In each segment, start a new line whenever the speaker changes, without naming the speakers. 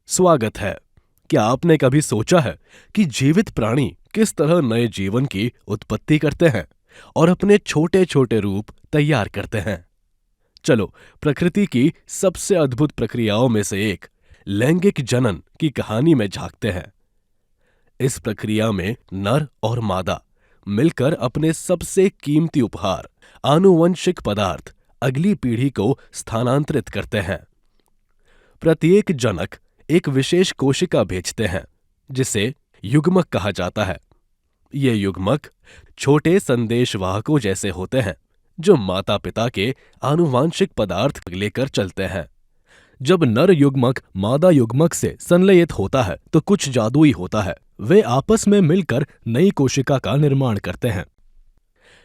स्वागत है। क्या आपने कभी सोचा है कि जीवित प्राणी किस तरह नए जीवन की उत्पत्ति करते हैं और अपने छोटे छोटे रूप तैयार करते हैं? चलो, प्रकृति की सबसे अद्भुत प्रक्रियाओं में से एक लैंगिक जनन की कहानी में झांकते हैं। इस प्रक्रिया में नर और मादा मिलकर अपने सबसे कीमती उपहार, आनुवंशिक पदार्थ, अगली पीढ़ी को स्थानांतरित करते हैं। प्रत्येक जनक एक विशेष कोशिका भेजते हैं जिसे युग्मक कहा जाता है। ये युग्मक छोटे संदेशवाहकों जैसे होते हैं जो माता पिता के आनुवांशिक पदार्थ लेकर चलते हैं। जब नर युग्मक मादा युग्मक से संलयित होता है तो कुछ जादुई होता है। वे आपस में मिलकर नई कोशिका का निर्माण करते हैं।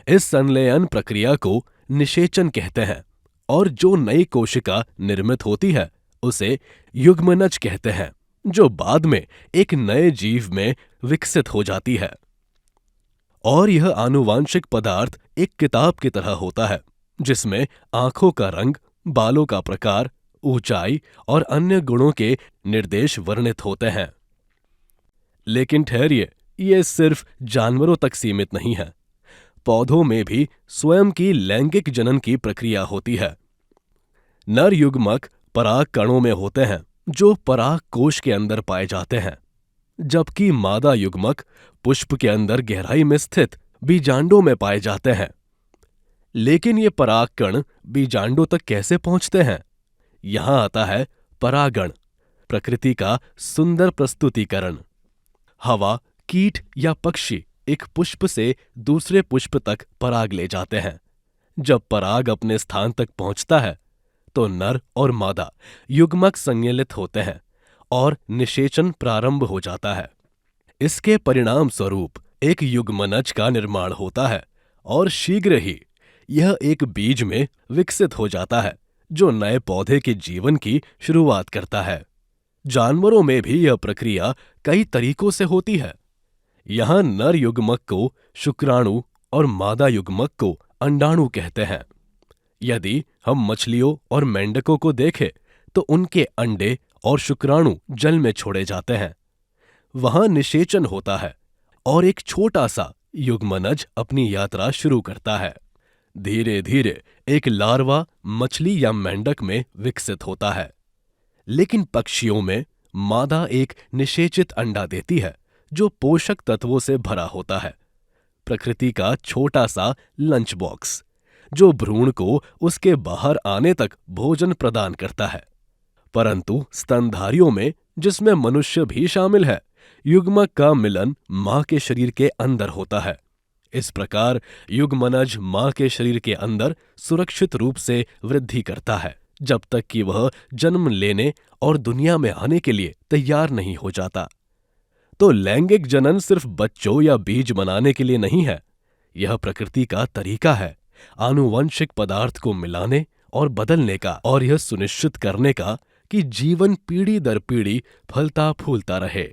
इस संलयन प्रक्रिया को निषेचन कहते हैं और जो नई कोशिका निर्मित होती है उसे युग्मनज कहते हैं, जो बाद में एक नए जीव में विकसित हो जाती है। और यह आनुवांशिक पदार्थ एक किताब की तरह होता है जिसमें आंखों का रंग, बालों का प्रकार, ऊंचाई और अन्य गुणों के निर्देश वर्णित होते हैं। लेकिन ठहरिए, ये सिर्फ जानवरों तक सीमित नहीं है। पौधों में भी स्वयं की लैंगिक जनन की प्रक्रिया होती है। नर युग्मक पराग कणों में होते हैं जो पराग कोश के अंदर पाए जाते हैं, जबकि मादा युग्मक पुष्प के अंदर गहराई में स्थित बीजांडों में पाए जाते हैं। लेकिन ये पराग कण बीजांडों तक कैसे पहुंचते हैं? यहां आता है परागण, प्रकृति का सुंदर प्रस्तुतिकरण। हवा, कीट या पक्षी एक पुष्प से दूसरे पुष्प तक पराग ले जाते हैं। जब पराग अपने स्थान तक पहुंचता है तो नर और मादा युग्मक संलयित होते हैं और निषेचन प्रारंभ हो जाता है। इसके परिणाम स्वरूप एक युग्मनज का निर्माण होता है और शीघ्र ही यह एक बीज में विकसित हो जाता है जो नए पौधे के जीवन की शुरुआत करता है। जानवरों में भी यह प्रक्रिया कई तरीकों से होती है। यहां नर युग्मक को शुक्राणु और मादा युग्मक को अंडाणु कहते हैं। यदि हम मछलियों और मेंढकों को देखें तो उनके अंडे और शुक्राणु जल में छोड़े जाते हैं। वहां निषेचन होता है और एक छोटा सा युग्मनज अपनी यात्रा शुरू करता है। धीरे धीरे एक लार्वा मछली या मेंढक में विकसित होता है। लेकिन पक्षियों में मादा एक निषेचित अंडा देती है जो पोषक तत्वों से भरा होता है, प्रकृति का छोटा सा लंच बॉक्स जो भ्रूण को उसके बाहर आने तक भोजन प्रदान करता है। परंतु स्तनधारियों में, जिसमें मनुष्य भी शामिल है, युग्मक का मिलन मां के शरीर के अंदर होता है। इस प्रकार युग्मनज मां के शरीर के अंदर सुरक्षित रूप से वृद्धि करता है जब तक कि वह जन्म लेने और दुनिया में आने के लिए तैयार नहीं हो जाता। तो लैंगिक जनन सिर्फ बच्चों या बीज बनाने के लिए नहीं है। यह प्रकृति का तरीका है आनुवंशिक पदार्थ को मिलाने और बदलने का, और यह सुनिश्चित करने का कि जीवन पीढ़ी दर पीढ़ी फलता फूलता रहे।